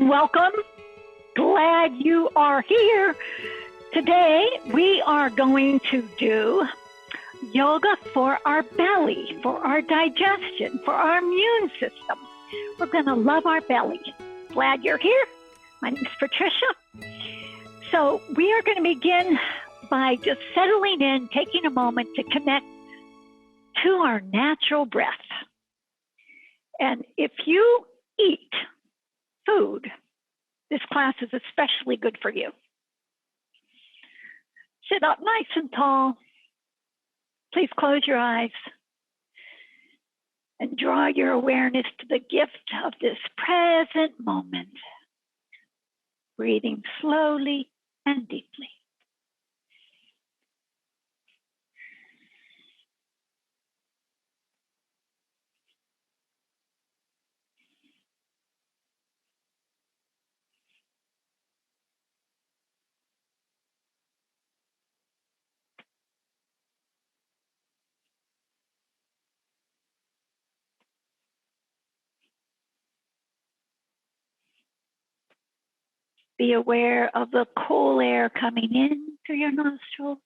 and welcome. Glad you are here. Today we are going to do yoga for our belly, for our digestion, for our immune system. We're going to love our belly. Glad you're here. My name is Patricia. So we are going to begin by just settling in, taking a moment to connect to our natural breath. And if you eat food, this class is especially good for you. Sit up nice and tall. Please close your eyes and draw your awareness to the gift of this present moment. Breathing slowly and deeply. Be aware of the cool air coming in through your nostrils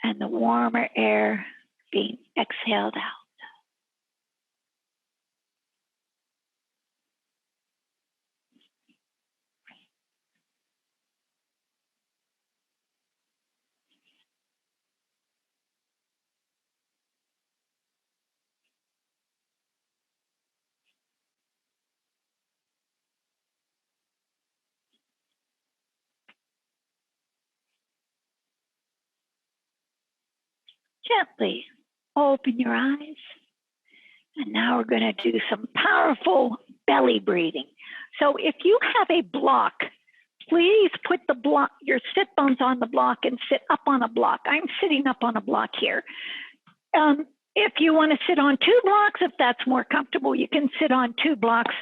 and the warmer air being exhaled out. Gently open your eyes. And now we're going to do some powerful belly breathing. So if you have a block, please put your sit bones on the block and sit up on a block. I'm sitting up on a block here. If you want to sit on 2 blocks, if that's more comfortable, you can sit on 2 blocks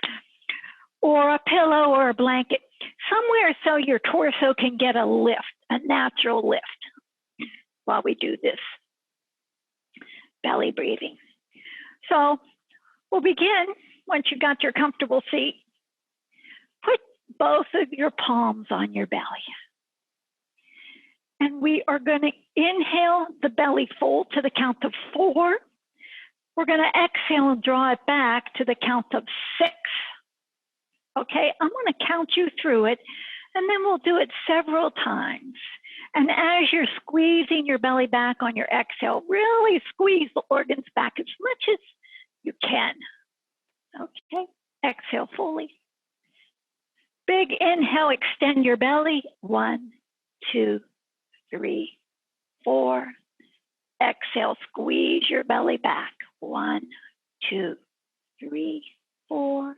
or a pillow or a blanket, somewhere so your torso can get a lift, a natural lift while we do this belly breathing. So we'll begin once you got your comfortable seat. Put both of your palms on your belly. And we are going to inhale the belly full to the count of 4. We're going to exhale and draw it back to the count of 6. Okay, I'm going to count you through it, and then we'll do it several times. And as you're squeezing your belly back on your exhale, really squeeze the organs back as much as you can. Okay, exhale fully. Big inhale, extend your belly. 1, 2, 3, 4. Exhale, squeeze your belly back. 1, 2, 3, 4,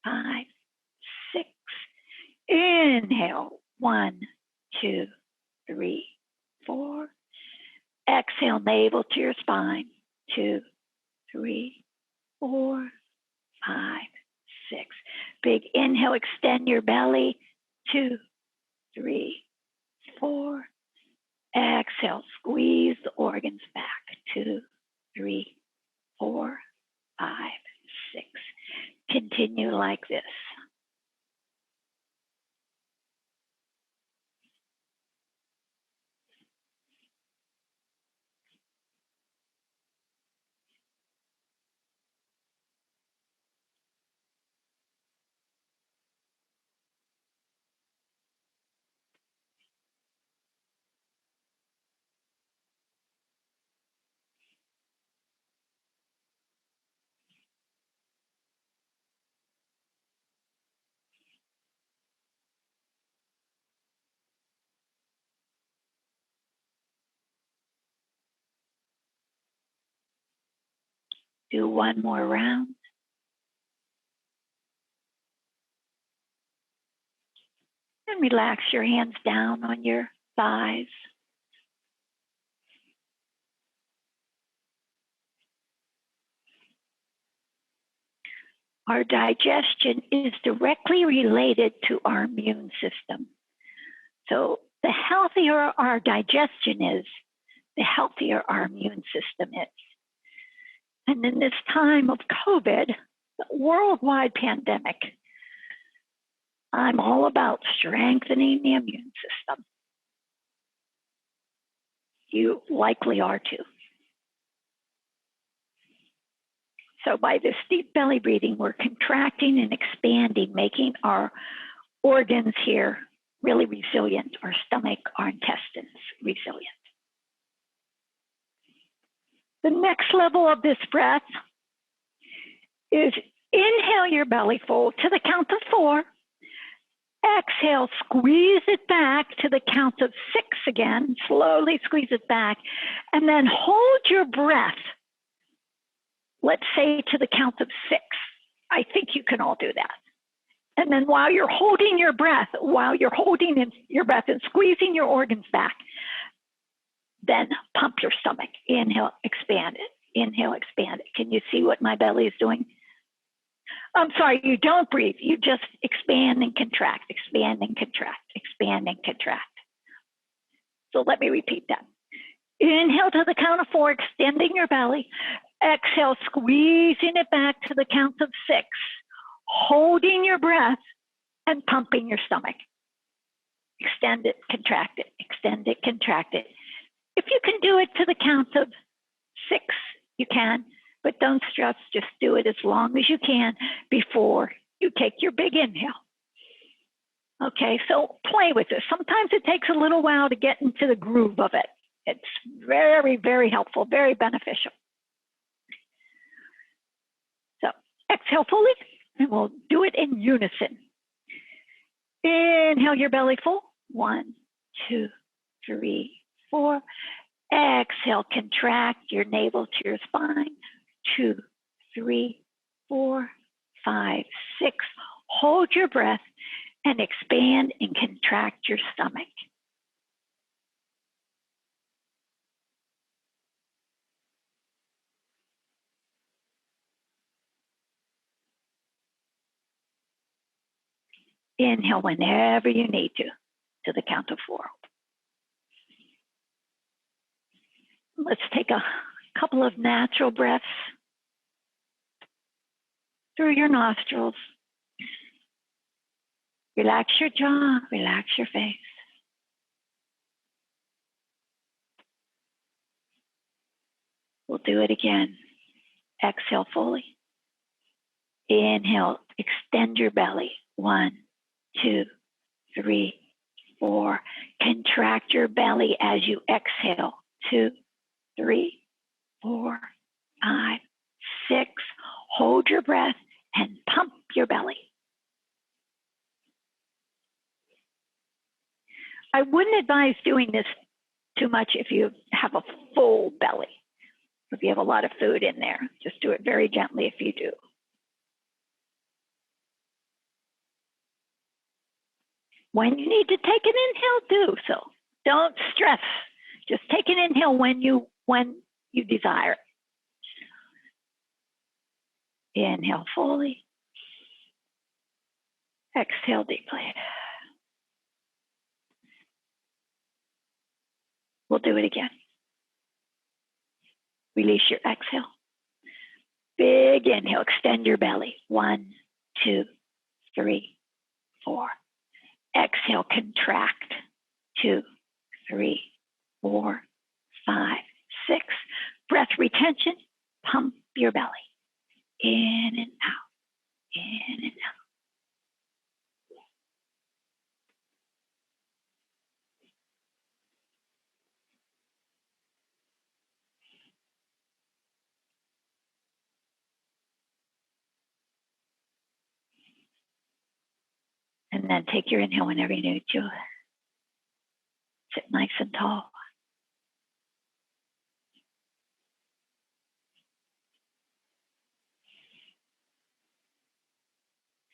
5, 6. Inhale, 1, 2, 3, 4. Exhale, navel to your spine. 2, 3, 4, 5, 6. Big inhale, extend your belly. 2, 3, 4. Exhale, squeeze the organs back. 2, 3, 4, 5, 6. Continue like this. Do one more round. And relax your hands down on your thighs. Our digestion is directly related to our immune system. So the healthier our digestion is, the healthier our immune system is. And in this time of COVID, the worldwide pandemic, I'm all about strengthening the immune system. You likely are too. So by this deep belly breathing, we're contracting and expanding, making our organs here really resilient, our stomach, our intestines resilient. The next level of this breath is inhale your belly full to the count of 4. Exhale, squeeze it back to the count of 6 again. Slowly squeeze it back. And then hold your breath. Let's say to the count of 6. I think you can all do that. And then while you're holding your breath, and squeezing your organs back, then pump your stomach. Inhale, expand it. Inhale, expand it. Can you see what my belly is doing? I'm sorry, you don't breathe. You just expand and contract, expand and contract, expand and contract. So let me repeat that. Inhale to the count of 4, extending your belly. Exhale, squeezing it back to the count of 6, holding your breath and pumping your stomach. Extend it, contract it, extend it, contract it. If you can do it to the count of 6, you can, but don't stress, just do it as long as you can before you take your big inhale. Okay, so play with this. Sometimes it takes a little while to get into the groove of it. It's very, very helpful, very beneficial. So exhale fully, and we'll do it in unison. Inhale your belly full. 1, 2, 3, 4. Exhale, contract your navel to your spine. 2, 3, 4, 5, 6. Hold your breath and expand and contract your stomach. Inhale whenever you need to the count of 4. Let's take a couple of natural breaths through your nostrils. Relax your jaw, relax your face. We'll do it again. Exhale fully. Inhale, extend your belly. 1, 2, 3, 4. Contract your belly as you exhale. 2, 3, 4, 5, 6. Hold your breath and pump your belly. I wouldn't advise doing this too much if you have a full belly. If you have a lot of food in there, just do it very gently if you do. When you need to take an inhale, do so. Don't stress. Just take an inhale when you desire. Inhale fully. Exhale deeply. We'll do it again. Release your exhale. Big inhale, extend your belly. 1, 2, 3, 4. Exhale, contract. 2, 3, 4, 5, 6. Breath retention, pump your belly. In and out, in and out. And then take your inhale whenever you need to. Sit nice and tall.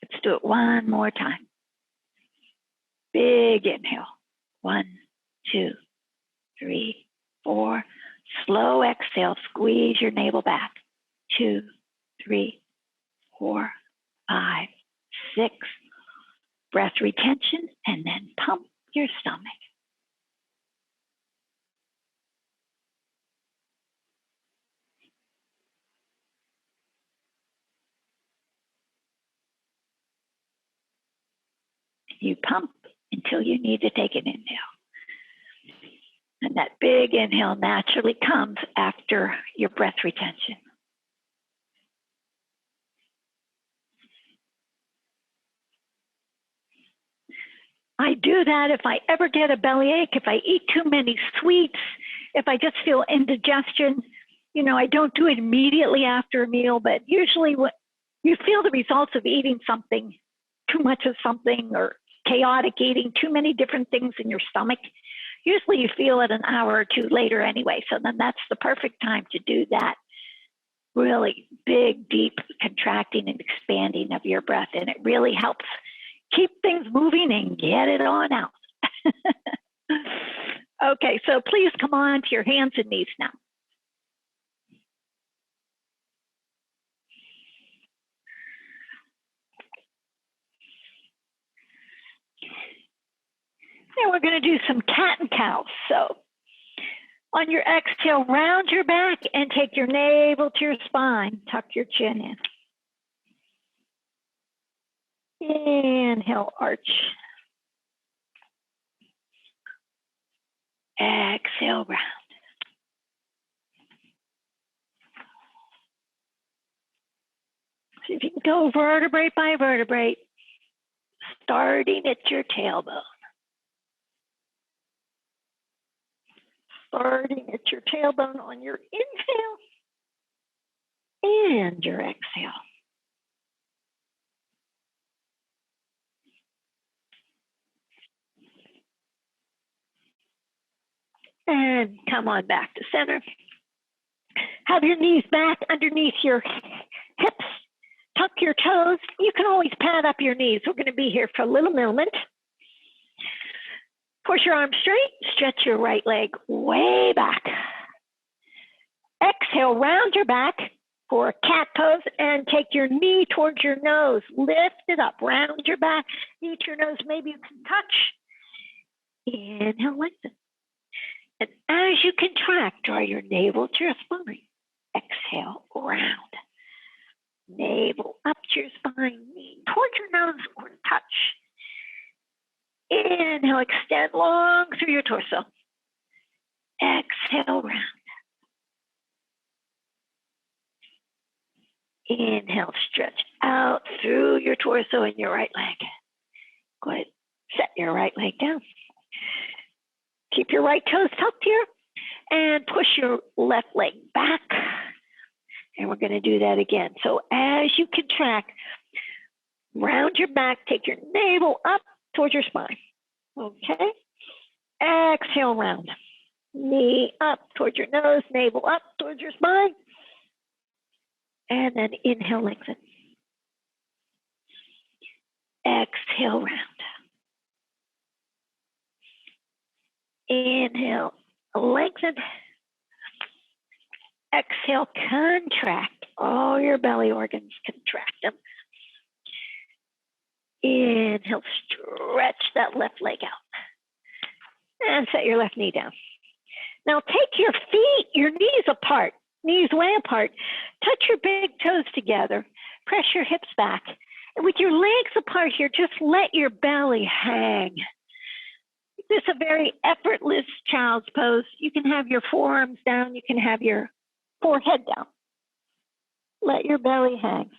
Let's do it one more time. Big inhale. 1, 2, 3, 4. Slow exhale. Squeeze your navel back. 2, 3, 4, 5, 6. Breath retention, and then pump your stomach. You pump until you need to take an inhale. And that big inhale naturally comes after your breath retention. I do that if I ever get a bellyache, if I eat too many sweets, if I just feel indigestion. You know, I don't do it immediately after a meal, but usually when you feel the results of eating something, too much of something, or chaotic eating, too many different things in your stomach, usually you feel it an hour or two later anyway. So then that's the perfect time to do that really big, deep contracting and expanding of your breath. And it really helps keep things moving and get it on out. Okay, so please come on to your hands and knees now. And we're going to do some cat and cow. So on your exhale, round your back and take your navel to your spine. Tuck your chin in. Inhale, arch. Exhale, round. So if you can go vertebrae by vertebrae, starting at your tailbone. Starting at your tailbone on your inhale and your exhale. And come on back to center. Have your knees back underneath your hips. Tuck your toes. You can always pad up your knees. We're going to be here for a little moment. Push your arms straight. Stretch your right leg way back. Exhale, round your back for a cat pose and take your knee towards your nose. Lift it up. Round your back. Knee to your nose. Maybe you can touch. Inhale, lengthen. And as you contract, draw your navel to your spine. Exhale, round. Navel up to your spine, knee towards your nose or touch. Inhale, extend long through your torso. Exhale, round. Inhale, stretch out through your torso and your right leg. Go ahead, set your right leg down. Keep your right toes tucked here and push your left leg back. And we're going to do that again. So as you contract, round your back, take your navel up towards your spine. Okay. Exhale, round. Knee up towards your nose, navel up towards your spine. And then inhale, lengthen. Exhale, round. Inhale, lengthen. Exhale, contract. All your belly organs, contract them. Inhale, stretch that left leg out. And set your left knee down. Now take your feet, your knees apart, knees way apart. Touch your big toes together. Press your hips back. And with your legs apart here, just let your belly hang. This is a very effortless child's pose. You can have your forearms down. You can have your forehead down. Let your belly hang.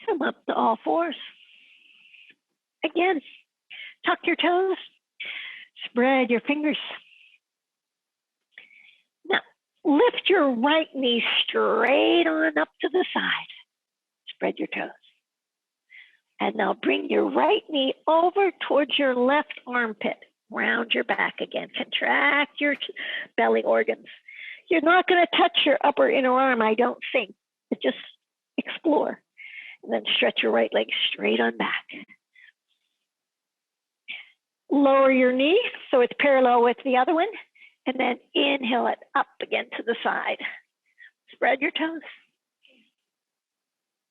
Come up to all fours. Again, tuck your toes, spread your fingers. Now, lift your right knee straight on up to the side. Spread your toes. And now bring your right knee over towards your left armpit. Round your back again. Contract your belly organs. You're not going to touch your upper inner arm, I don't think. But just explore. And then stretch your right leg straight on back. Lower your knee so it's parallel with the other one. And then inhale it up again to the side. Spread your toes.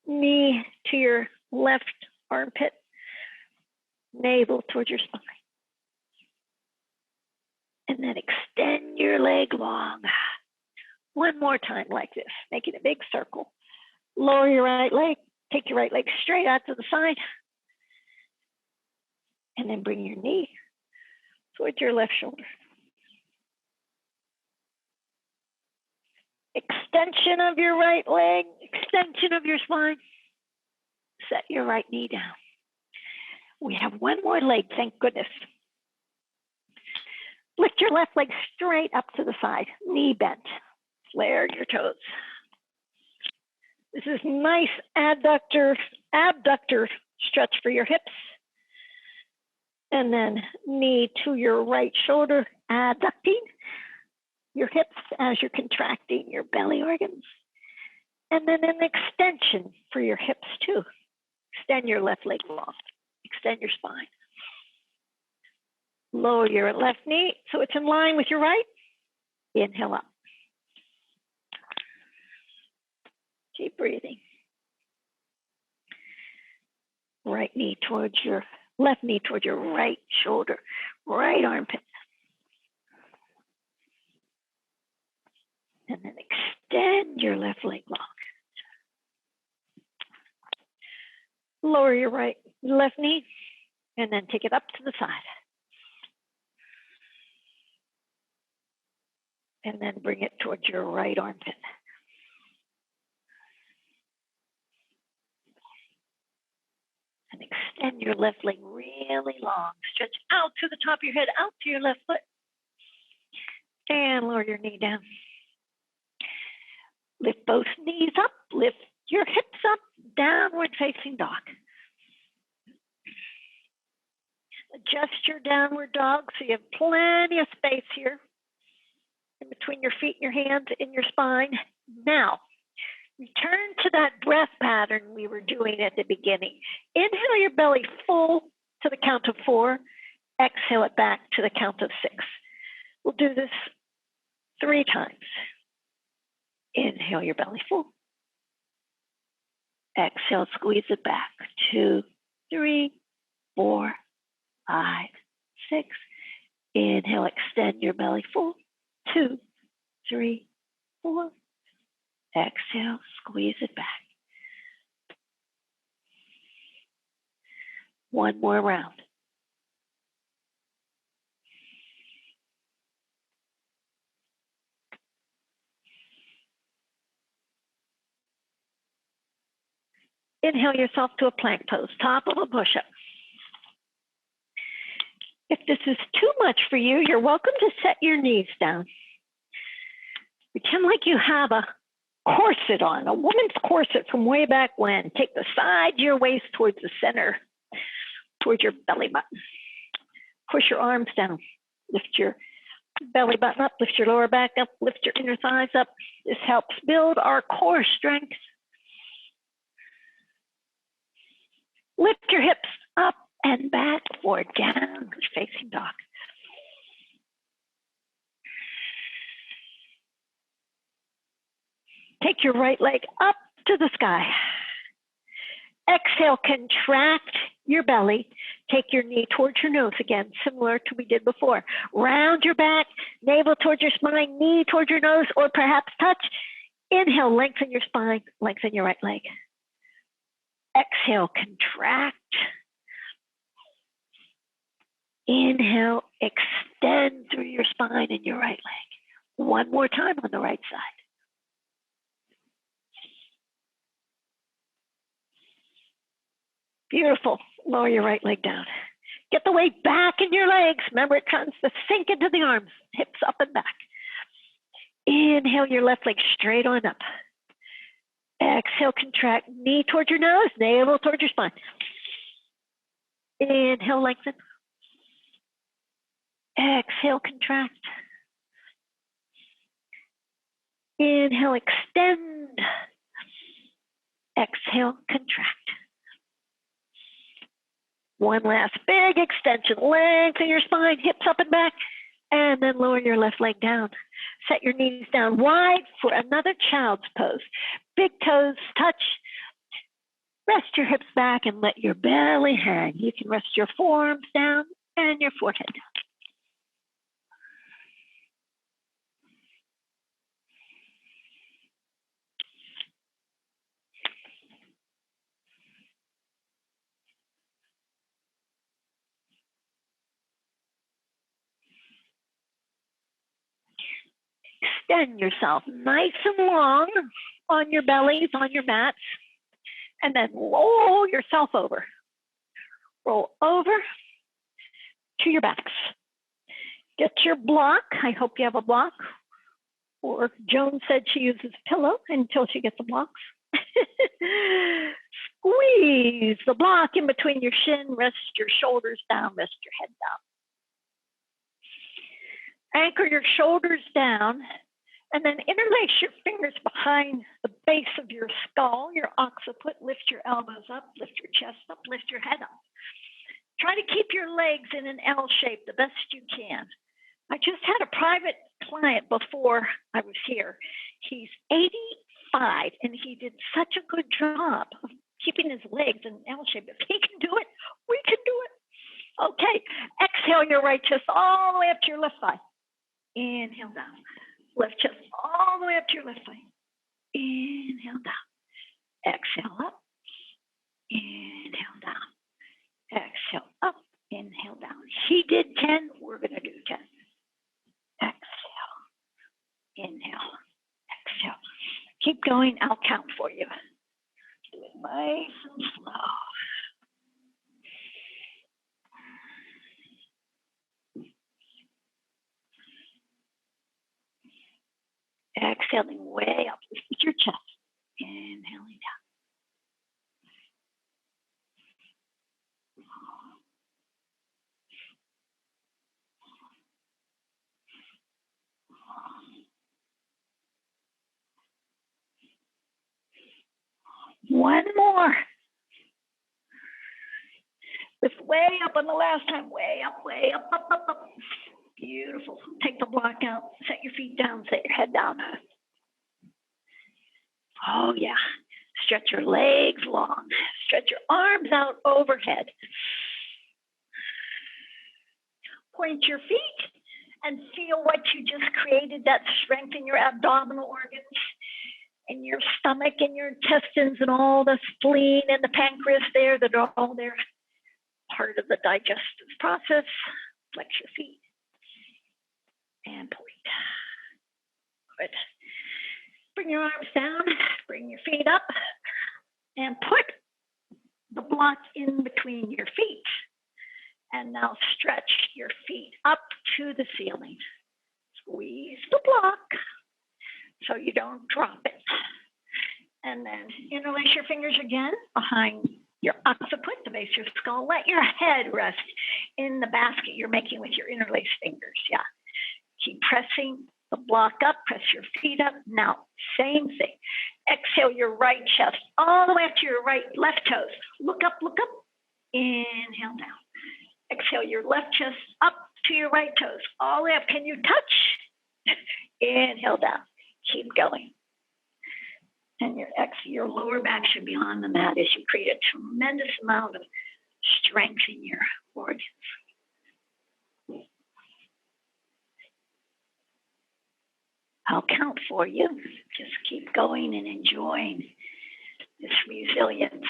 Knee to your left armpit, navel towards your spine. And then extend your leg long. One more time like this, making a big circle. Lower your right leg, take your right leg straight out to the side. And then bring your knee towards your left shoulder. Extension of your right leg, extension of your spine. Set your right knee down. We have one more leg, thank goodness. Lift your left leg straight up to the side, knee bent. Flare your toes. This is nice abductor stretch for your hips. And then knee to your right shoulder, adducting your hips as you're contracting your belly organs. And then an extension for your hips too. Extend your left leg long. Extend your spine. Lower your left knee so it's in line with your right. Inhale up. Keep breathing. Right knee towards your left knee towards your right shoulder, right armpit. And then extend your left leg long. Lower your left knee, and then take it up to the side. And then bring it towards your right armpit. And extend your left leg really long. Stretch out to the top of your head, out to your left foot. And lower your knee down. Lift both knees up, lift your hips up, downward facing dog. Adjust your downward dog so you have plenty of space here in between your feet and your hands and your spine. Now, return to that breath pattern we were doing at the beginning. Inhale your belly full to the count of 4. Exhale it back to the count of 6. We'll do this 3 times. Inhale your belly full. Exhale, squeeze it back. 2, 3, 4, 5, 6. Inhale, extend your belly full. 2, 3, 4. Exhale, squeeze it back. One more round. Inhale yourself to a plank pose, top of a push-up. If this is too much for you, you're welcome to set your knees down. Pretend like you have a corset on, a woman's corset from way back when. Take the side of your waist towards the center, towards your belly button. Push your arms down. Lift your belly button up, lift your lower back up, lift your inner thighs up. This helps build our core strength. Lift your hips up and back or down, facing dog. Take your right leg up to the sky. Exhale, contract your belly. Take your knee towards your nose again, similar to we did before. Round your back, navel towards your spine, knee towards your nose, or perhaps touch. Inhale, lengthen your spine, lengthen your right leg. Exhale, contract. Inhale, extend through your spine and your right leg. One more time on the right side. Beautiful. Lower your right leg down. Get the weight back in your legs. Remember, it tends to sink into the arms, hips up and back. Inhale your left leg straight on up. Exhale, contract, knee towards your nose, navel towards your spine. Inhale, lengthen. Exhale, contract. Inhale, extend. Exhale, contract. One last big extension. Lengthen your spine, hips up and back, and then lower your left leg down. Set your knees down wide for another child's pose. Big toes touch. Rest your hips back and let your belly hang. You can rest your forearms down and your forehead down. Extend yourself nice and long on your bellies, on your mats, and then roll yourself over. Roll over to your backs. Get your block. I hope you have a block. Or Joan said she uses a pillow until she gets the blocks. Squeeze the block in between your shin. Rest your shoulders down. Rest your head down. Anchor your shoulders down. And then interlace your fingers behind the base of your skull, your occiput. Lift your elbows up, lift your chest up, lift your head up. Try to keep your legs in an L shape the best you can. I just had a private client before I was here. He's 85, and he did such a good job of keeping his legs in an L shape. If he can do it, we can do it. Okay, exhale your right chest all the way up to your left thigh. Inhale down. Left chest all the way up to your left thigh. Inhale down. Exhale up. Inhale down. Exhale up. Inhale down. He did 10. We're going to do 10. Exhale. Inhale. Exhale. Keep going. I'll count for you. Do it nice and slow. Exhaling way up, lift your chest. Inhaling down. One more. Lift way up on the last time. Way up, up, up, up. Beautiful. Take the block out. Set your feet down. Set your head down. Oh, yeah. Stretch your legs long. Stretch your arms out overhead. Point your feet and feel what you just created, that strength in your abdominal organs, in your stomach and your intestines and all the spleen and the pancreas there that are all there. Part of the digestive process. Flex your feet. And point. Good. Bring your arms down, bring your feet up, and put the block in between your feet. And now stretch your feet up to the ceiling. Squeeze the block so you don't drop it. And then interlace your fingers again behind your occiput, the base of your skull. Let your head rest in the basket you're making with your interlaced fingers. Yeah. Keep pressing the block up, press your feet up. Now, same thing. Exhale your right chest all the way up to your left toes. Look up, look up. Inhale down. Exhale your left chest up to your right toes. All the way up. Can you touch? Inhale down. Keep going. And your lower back should be on the mat as you create a tremendous amount of strength in your organs. I'll count for you. Just keep going and enjoying this resilience,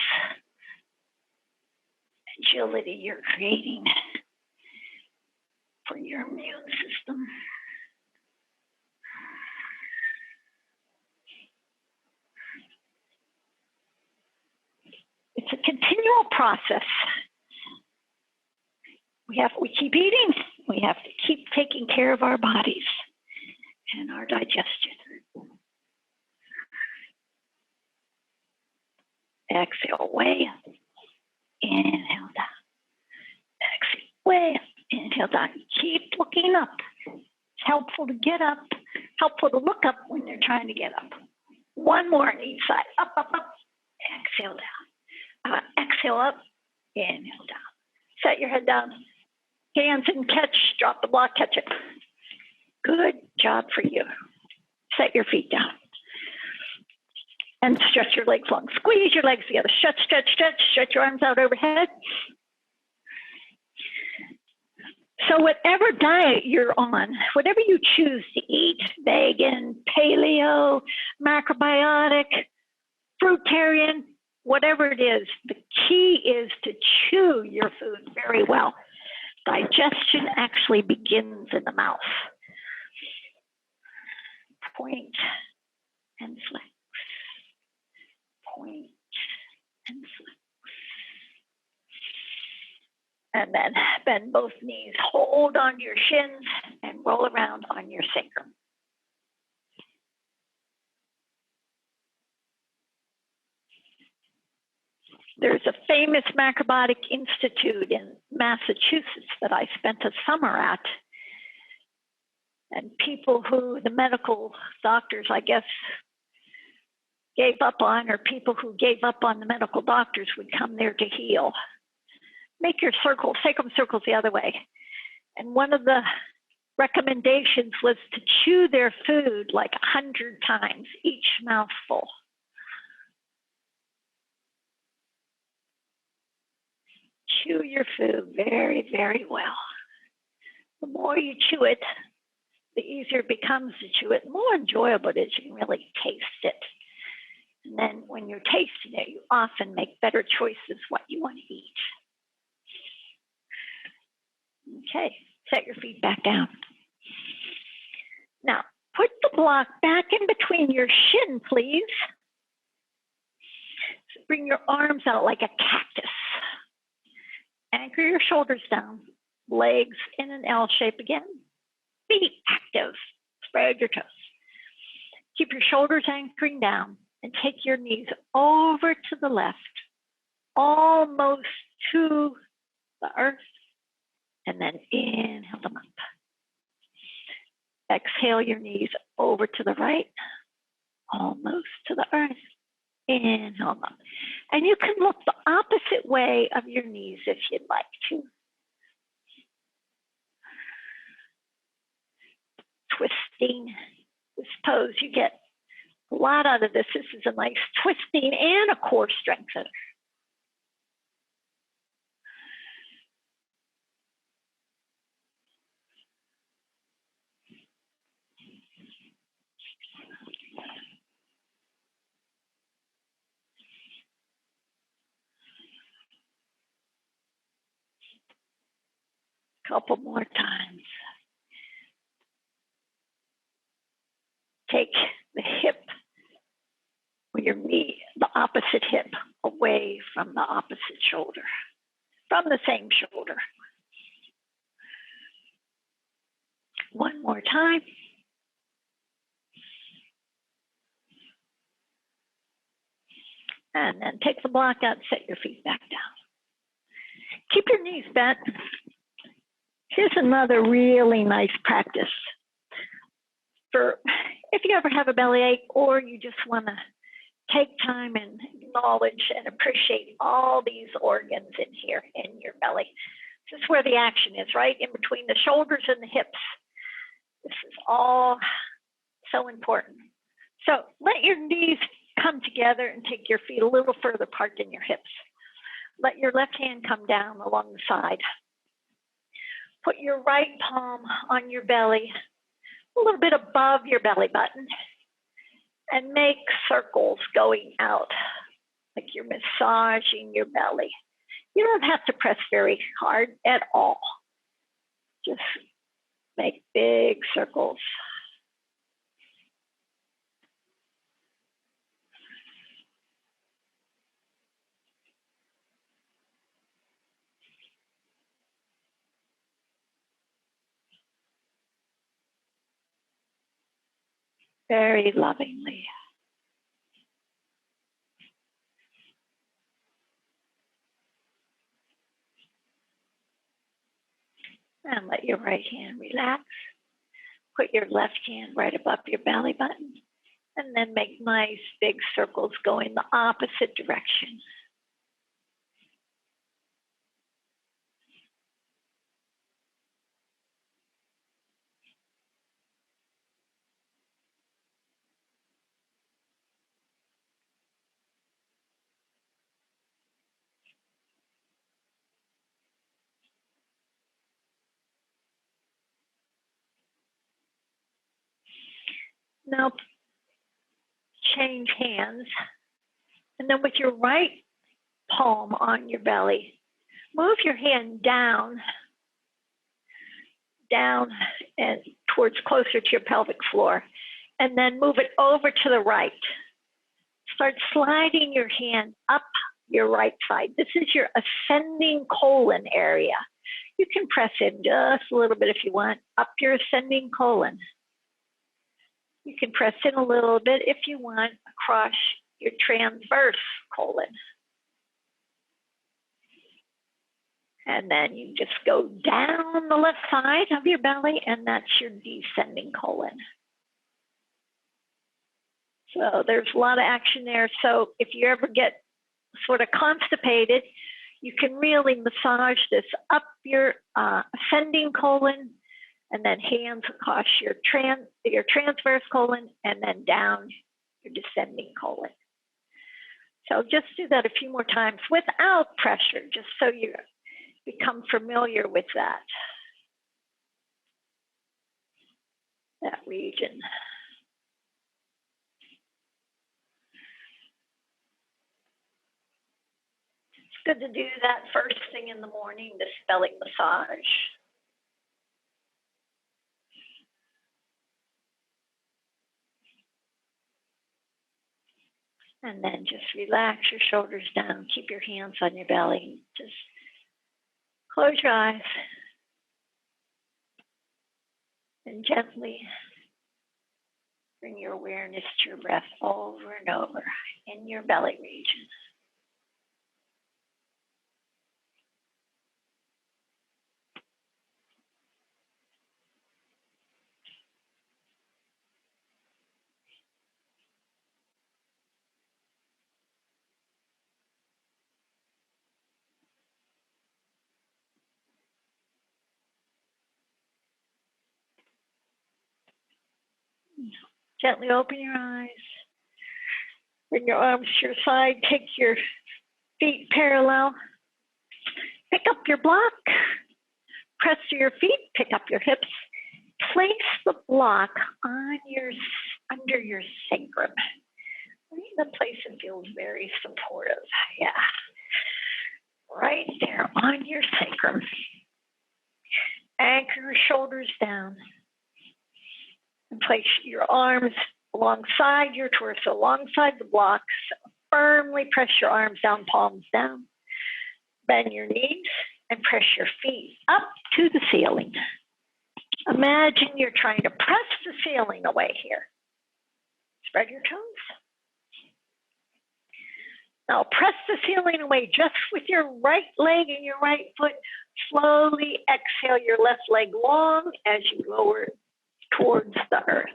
agility you're creating for your immune system. It's a continual process. We keep eating. We have to keep taking care of our bodies and our digestion. Exhale way up. Inhale down. Exhale way up. Inhale down. Keep looking up. It's helpful to get up. Helpful to look up when you're trying to get up. One more on each side. Up, up, up. Exhale down. Exhale up. Inhale down. Set your head down. Hands and catch. Drop the block. Catch it. Good job for you. Set your feet down. And stretch your legs long. Squeeze your legs together. Stretch, stretch, stretch. Stretch your arms out overhead. So whatever diet you're on, whatever you choose to eat, vegan, paleo, macrobiotic, fruitarian, whatever it is, the key is to chew your food very well. Digestion actually begins in the mouth. Point and flex. Point and flex. And then bend both knees. Hold on your shins and roll around on your sacrum. There's a famous macrobiotic institute in Massachusetts that I spent a summer at. And people who the medical doctors, I guess, gave up on, or people who gave up on the medical doctors would come there to heal. Make your circles, sacrum circles the other way. And one of the recommendations was to chew their food like 100 times, each mouthful. Chew your food very, very well. The more you chew it, the easier it becomes to chew it, the more enjoyable it is. You can really taste it. And then when you're tasting it, you often make better choices what you want to eat. Okay, set your feet back down. Now, put the block back in between your shin, please. So bring your arms out like a cactus. Anchor your shoulders down, legs in an L shape again. Feet active, spread your toes. Keep your shoulders anchoring down and take your knees over to the left, almost to the earth, and then inhale them up. Exhale your knees over to the right, almost to the earth. Inhale them up. And you can look the opposite way of your knees if you'd like to. Twisting this pose, you get a lot out of this. This is a nice twisting and a core strengthener. Couple more times. Take the hip, or your knee, the opposite hip, away from the opposite shoulder, from the same shoulder. One more time. And then take the block out, set your feet back down. Keep your knees bent. Here's another really nice practice for if you ever have a bellyache or you just want to take time and acknowledge and appreciate all these organs in here in your belly. This is where the action is, right? In between the shoulders and the hips. This is all so important. So let your knees come together and take your feet a little further apart than your hips. Let your left hand come down along the side. Put your right palm on your belly, a little bit above your belly button, and make circles going out, like you're massaging your belly. You don't have to press very hard at all. Just make big circles. Very lovingly. And let your right hand relax. Put your left hand right above your belly button. And then make nice big circles going the opposite direction. Now change hands. And then with your right palm on your belly, move your hand down and towards closer to your pelvic floor. And then move it over to the right. Start sliding your hand up your right side. This is your ascending colon area. You can press in just a little bit if you want, up your ascending colon. You can press in a little bit if you want across your transverse colon. And then you just go down the left side of your belly, and that's your descending colon. So there's a lot of action there. So if you ever get sort of constipated, you can really massage this up your ascending colon, and then hands across your transverse colon, and then down your descending colon. So just do that a few more times without pressure, just so you become familiar with that region. It's good to do that first thing in the morning, this belly massage. And then just relax your shoulders down. Keep your hands on your belly. Just close your eyes. And gently bring your awareness to your breath over and over in your belly region. Gently open your eyes. Bring your arms to your side. Take your feet parallel. Pick up your block. Press to your feet. Pick up your hips. Place the block on under your sacrum. The place that feels very supportive. Yeah. Right there on your sacrum. Anchor your shoulders down. And place your arms alongside your torso, alongside the blocks. Firmly press your arms down, palms down. Bend your knees and press your feet up to the ceiling. Imagine you're trying to press the ceiling away here. Spread your toes. Now press the ceiling away just with your right leg and your right foot. Slowly exhale your left leg long as you lower towards the earth.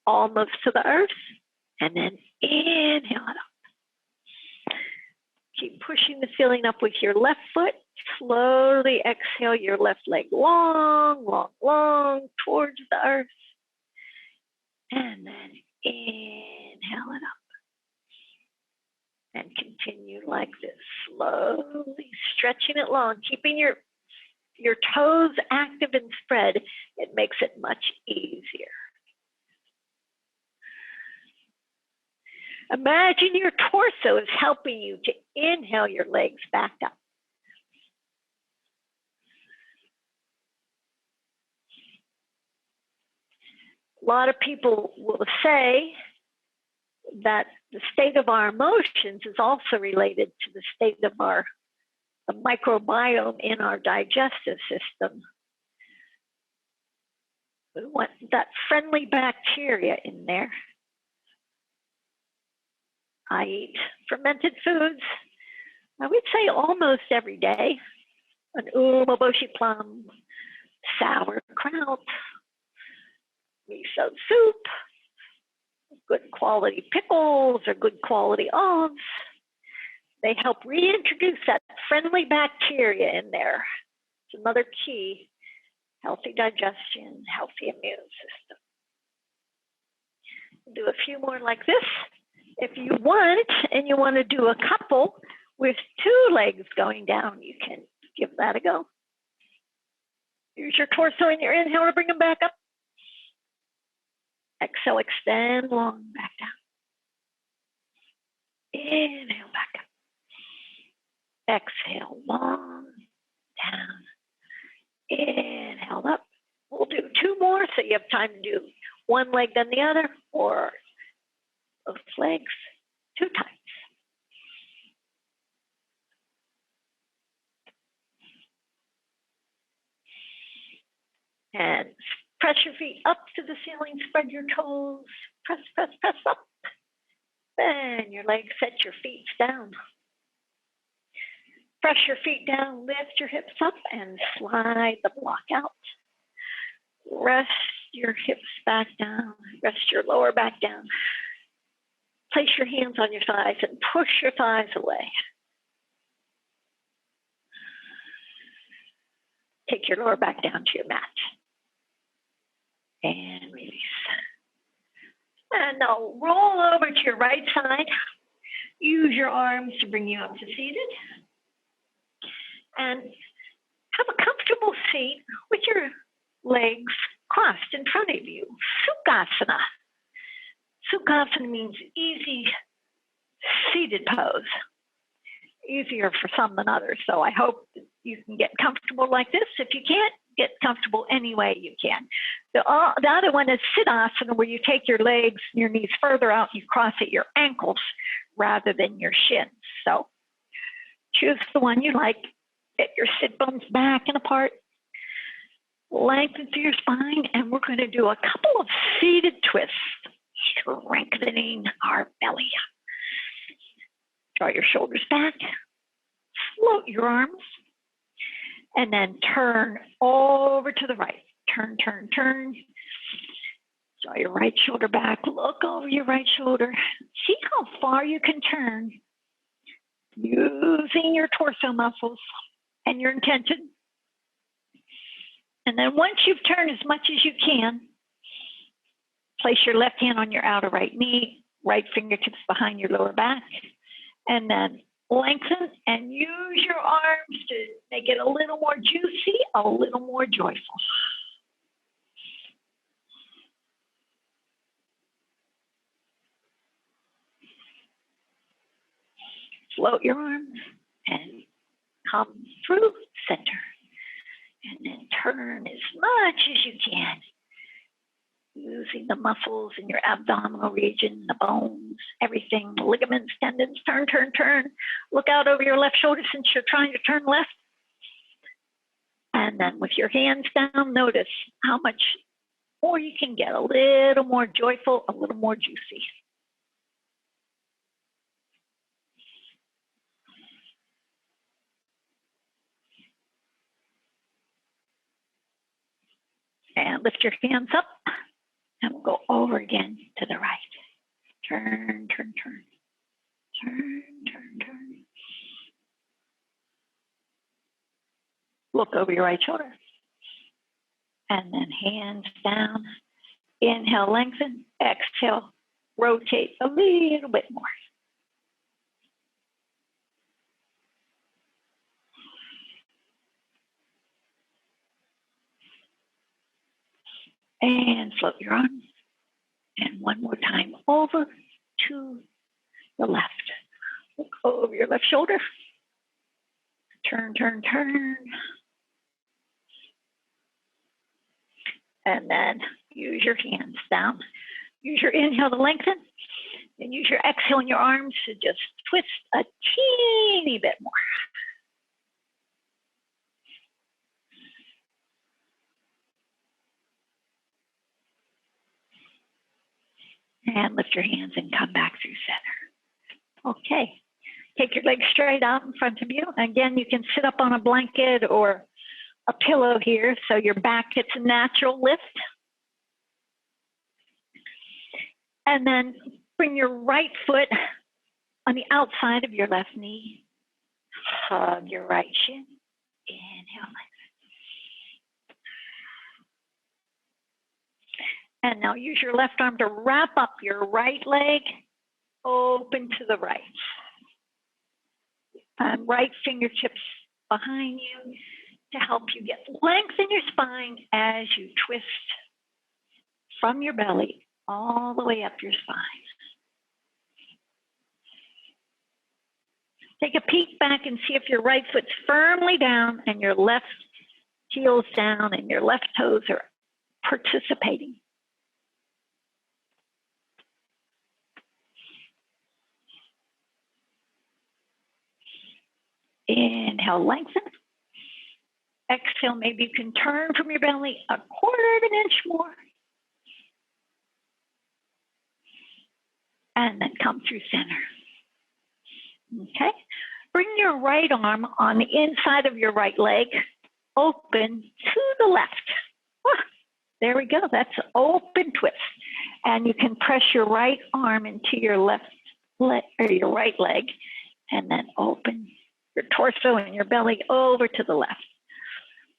Almost to the earth. And then inhale it up. Keep pushing the ceiling up with your left foot. Slowly exhale your left leg long, long, long towards the earth. And then inhale it up. And continue like this, slowly stretching it long, keeping your toes active and spread. It makes it much easier. Imagine your torso is helping you to inhale your legs back up. A lot of people will say that the state of our emotions is also related to the state of the microbiome in our digestive system. We want that friendly bacteria in there. I eat fermented foods, I would say almost every day. An umeboshi plum, sauerkraut, miso soup, good quality pickles or good quality olives. They help reintroduce that friendly bacteria in there. It's another key, healthy digestion, healthy immune system. We'll do a few more like this. If you want, and you want to do a couple with two legs going down, you can give that a go. Use your torso and your inhale to bring them back up. Exhale, extend long back down. Inhale back up. Exhale, long down. Inhale up. We'll do 2 more so you have time to do one leg then the other, or both legs 2 times. And press your feet up to the ceiling, spread your toes, press, press, press up. Then your legs, set your feet down. Press your feet down, lift your hips up, and slide the block out. Rest your hips back down, rest your lower back down. Place your hands on your thighs and push your thighs away. Take your lower back down to your mat. And release. And now roll over to your right side. Use your arms to bring you up to seated. And have a comfortable seat with your legs crossed in front of you. Sukhasana. Sukhasana means easy seated pose. Easier for some than others. So I hope that you can get comfortable like this. If you can't get comfortable any way you can. The other one is Siddhasana, where you take your legs and your knees further out. You cross at your ankles rather than your shins. So choose the one you like. Get your sit bones back and apart. Lengthen through your spine, and we're going to do a couple of seated twists, strengthening our belly. Draw your shoulders back, float your arms, and then turn over to the right. Turn, turn, turn. Draw your right shoulder back, look over your right shoulder. See how far you can turn using your torso muscles and your intention. And then once you've turned as much as you can, place your left hand on your outer right knee, right fingertips behind your lower back, and then lengthen and use your arms to make it a little more juicy, a little more joyful. Float your arms and come through center. And then turn as much as you can, using the muscles in your abdominal region, the bones, everything, the ligaments, tendons. Turn, turn, turn. Look out over your left shoulder since you're trying to turn left. And then with your hands down, notice how much more you can get, a little more joyful, a little more juicy. And lift your hands up, and we'll go over again to the right. Turn, turn, turn. Turn, turn, turn. Look over your right shoulder. And then hands down. Inhale, lengthen. Exhale, rotate a little bit more. And float your arms. And one more time over to the left. Look over your left shoulder. Turn, turn, turn. And then use your hands down. Use your inhale to lengthen. And use your exhale in your arms to just twist a teeny bit more. And lift your hands and come back through center. Okay. Take your legs straight out in front of you. Again, you can sit up on a blanket or a pillow here so your back gets a natural lift. And then bring your right foot on the outside of your left knee. Hug your right shin. Inhale. And now use your left arm to wrap up your right leg, open to the right. And right fingertips behind you to help you get length in your spine as you twist from your belly all the way up your spine. Take a peek back and see if your right foot's firmly down and your left heel's down and your left toes are participating. Inhale, lengthen. Exhale, maybe you can turn from your belly a quarter of an inch more. And then come through center. Okay. Bring your right arm on the inside of your right leg, open to the left. There we go. That's an open twist. And you can press your right arm into your left leg or your right leg, and then open your torso and your belly over to the left.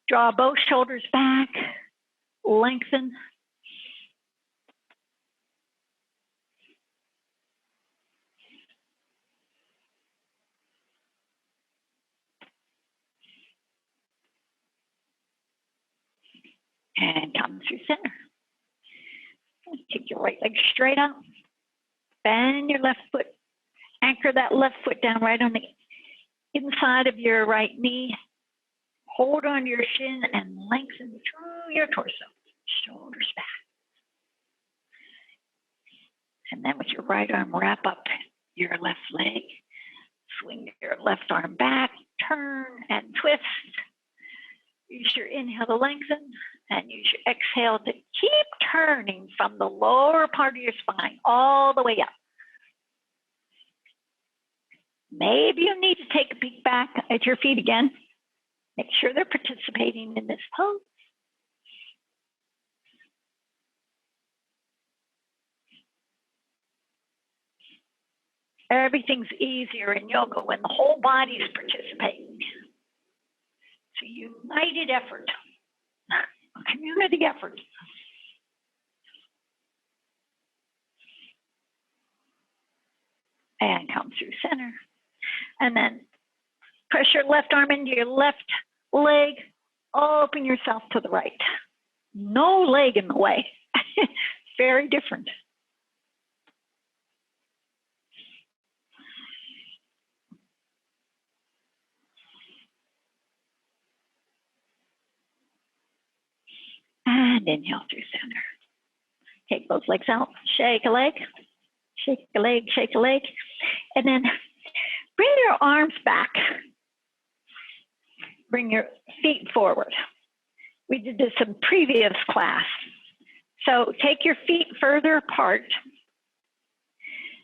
Draw both shoulders back, lengthen. And come through center. Take your right leg straight out. Bend your left foot. Anchor that left foot down right on the inside of your right knee. Hold on to your shin and lengthen through your torso. Shoulders back. And then with your right arm, wrap up your left leg. Swing your left arm back. Turn and twist. Use your inhale to lengthen and use your exhale to keep turning from the lower part of your spine all the way up. Maybe you need to take a peek back at your feet again. Make sure they're participating in this pose. Everything's easier in yoga when the whole body is participating. It's a united effort, a community effort. And come through center. And then press your left arm into your left leg. Open yourself to the right. No leg in the way. Very different. And inhale through center. Take both legs out. Shake a leg. Shake a leg, shake a leg. And then bring your arms back. Bring your feet forward. We did this in previous class. So take your feet further apart.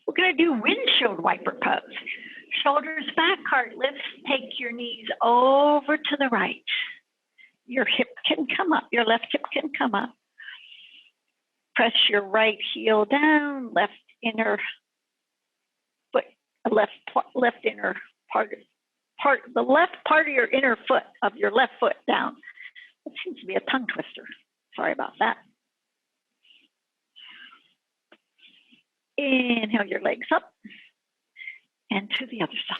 We're going to do windshield wiper pose. Shoulders back, heart lifts. Take your knees over to the right. Your hip can come up. Your left hip can come up. Press your right heel down, left inner foot, left inner part, the left part of your inner foot of your left foot down. That seems to be a tongue twister. Sorry about that. Inhale your legs up and to the other side.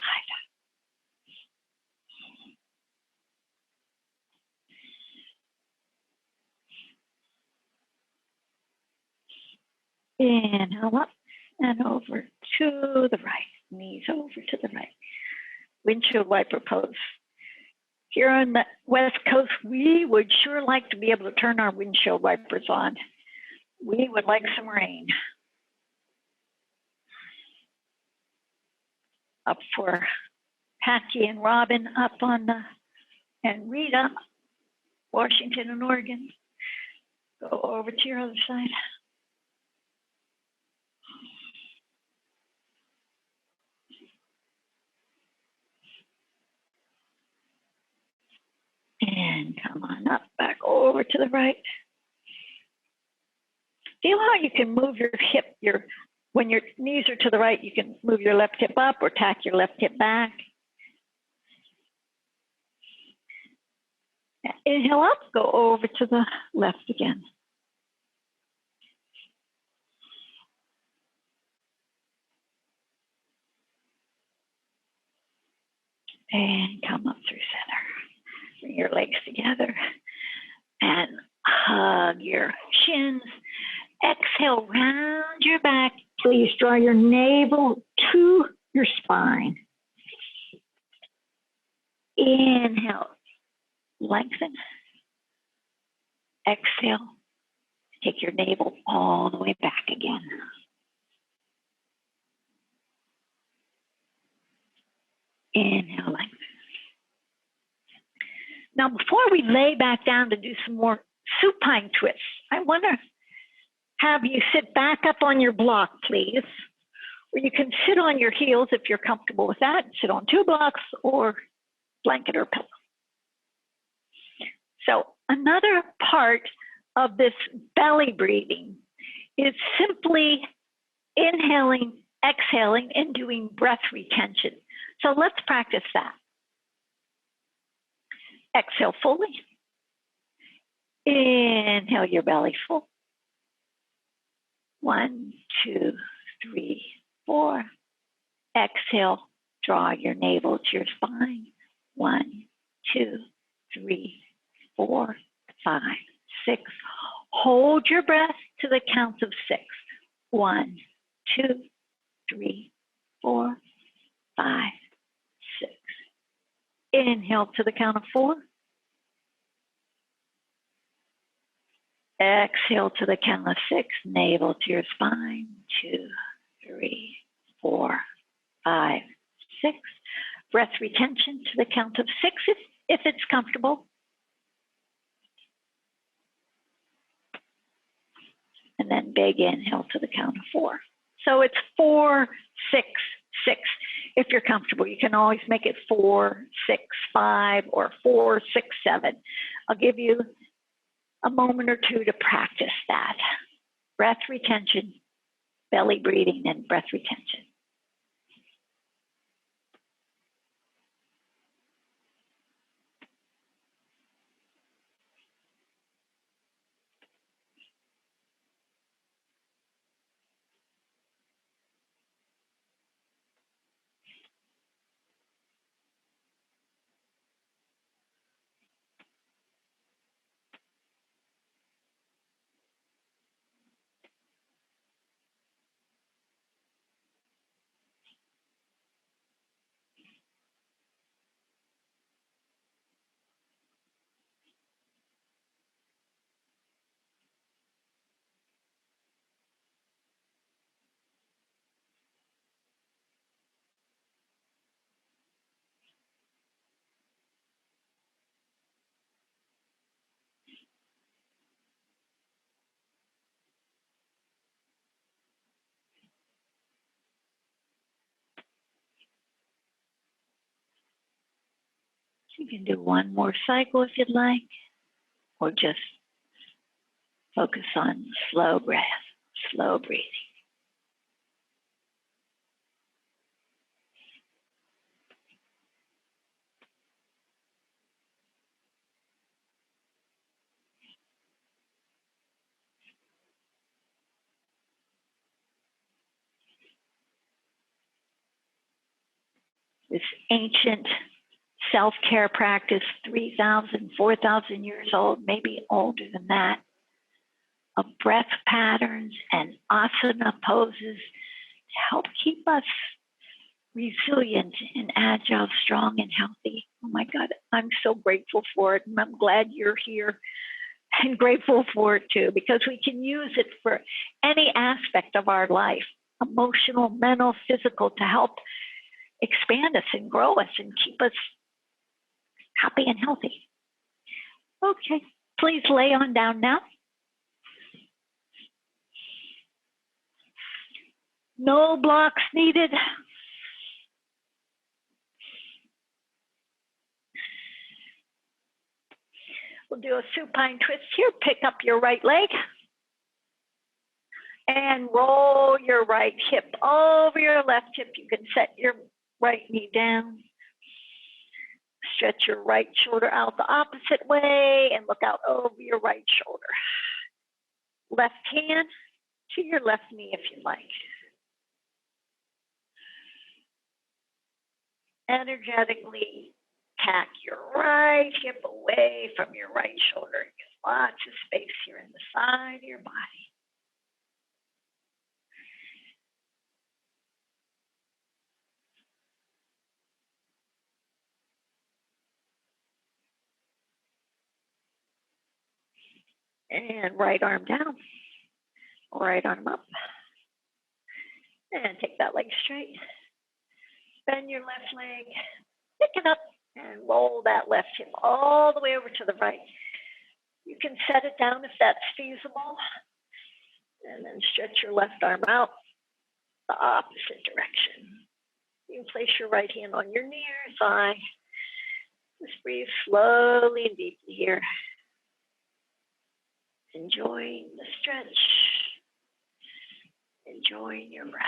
Inhale up and over to the right. Knees over to the right. Windshield wiper pose. Here on the West Coast, we would sure like to be able to turn our windshield wipers on. We would like some rain. Up for Patty and Robin up on the, and Rita, Washington and Oregon. Go over to your other side. And come on up, back over to the right. Feel how you can move your hip, when your knees are to the right, you can move your left hip up or tack your left hip back. Inhale up, go over to the left again. And come up through center. Bring your legs together and hug your shins. exhale, round your back. Please draw your navel to your spine. Inhale, lengthen. Exhale, take your navel all the way back again. Inhale, lengthen. Now, before we lay back down to do some more supine twists, I want to have you sit back up on your block, please. Or you can sit on your heels if you're comfortable with that. Sit on 2 blocks or blanket or pillow. So another part of this belly breathing is simply inhaling, exhaling, and doing breath retention. So let's practice that. Exhale fully. Inhale your belly full. 1, 2, 3, 4. Exhale, draw your navel to your spine. 1, 2, 3, 4, 5, 6. Hold your breath to the count of 6. 1, 2, 3, 4, 5, 6. Inhale to the count of 4. Exhale to the count of 6. Navel to your spine. 2, 3, 4, 5, 6. Breath retention to the count of 6 if it's comfortable. And then big inhale to the count of 4. So it's 4, 6, 6. If you're comfortable, you can always make it 4, 6, 5, or 4, 6, 7. I'll give you a moment or two to practice that. Breath retention, belly breathing, and breath retention. You can do one more cycle if you'd like, or just focus on slow breath, slow breathing. This ancient self-care practice, 3,000, 4,000 years old, maybe older than that, of breath patterns and asana poses to help keep us resilient and agile, strong and healthy. Oh my God, I'm so grateful for it. And I'm glad you're here and grateful for it too, because we can use it for any aspect of our life, emotional, mental, physical, to help expand us and grow us and keep us happy and healthy. Okay, please lay on down now. No blocks needed. We'll do a supine twist here. Pick up your right leg and roll your right hip over your left hip. You can set your right knee down. Stretch your right shoulder out the opposite way and look out over your right shoulder. Left hand to your left knee if you like. Energetically tack your right hip away from your right shoulder. Get lots of space here in the side of your body. And right arm down, right arm up. And take that leg straight. Bend your left leg, pick it up, and roll that left hip all the way over to the right. You can set it down if that's feasible. And then stretch your left arm out the opposite direction. You can place your right hand on your near thigh. Just breathe slowly and deeply here. Enjoying the stretch. Enjoying your breath.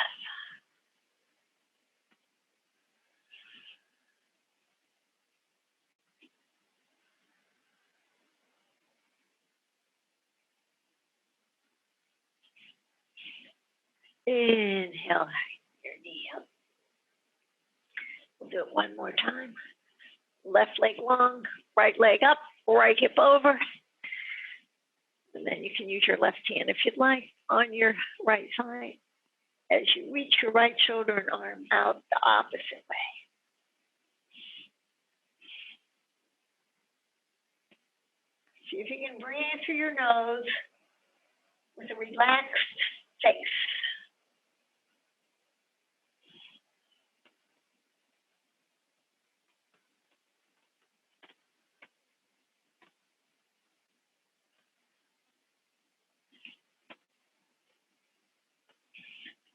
Inhale your knee up. We'll do it one more time. Left leg long, right leg up, right hip over. And then you can use your left hand if you'd like on your right side as you reach your right shoulder and arm out the opposite way. See if you can breathe through your nose with a relaxed face.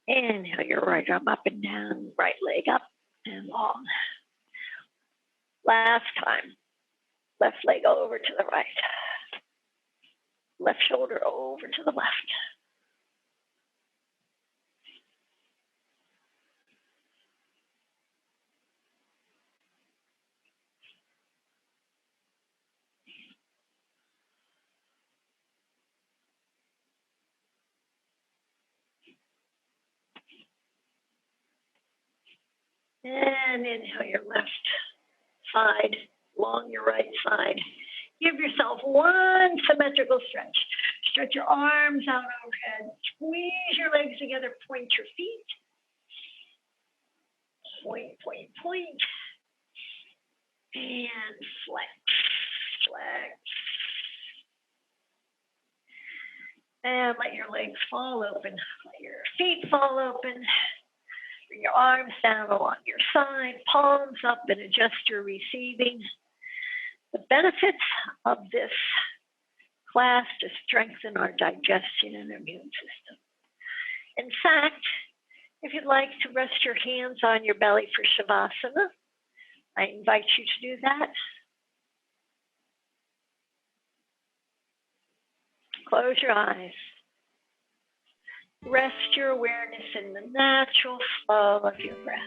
Inhale your right arm up and down, right leg up and long. Last time, left leg over to the right. Left shoulder over to the left. And inhale your left side, long your right side. Give yourself one symmetrical stretch. Stretch your arms out overhead. Squeeze your legs together. Point your feet. Point, point, point. And flex, flex. And let your legs fall open. Let your feet fall open. Bring your arms down along your side, palms up, and adjust your receiving. The benefits of this class to strengthen our digestion and immune system. In fact, if you'd like to rest your hands on your belly for Savasana, I invite you to do that. Close your eyes. Rest your awareness in the natural flow of your breath.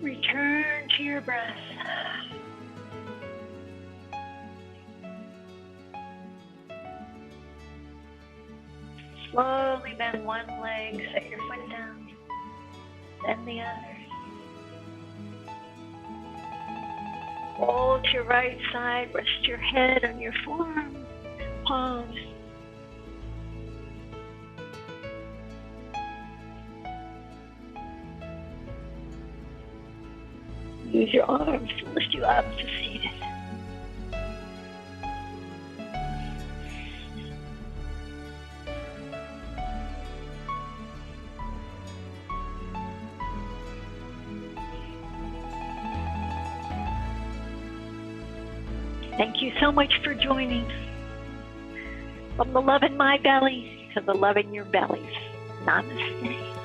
Return to your breath. Slowly bend one leg, set your foot down, then the other. Roll to your right side, rest your head on your forearm, palms. Use your arms to lift you up to seated. Thank you so much for joining. From the love in my belly to the love in your bellies. Namaste.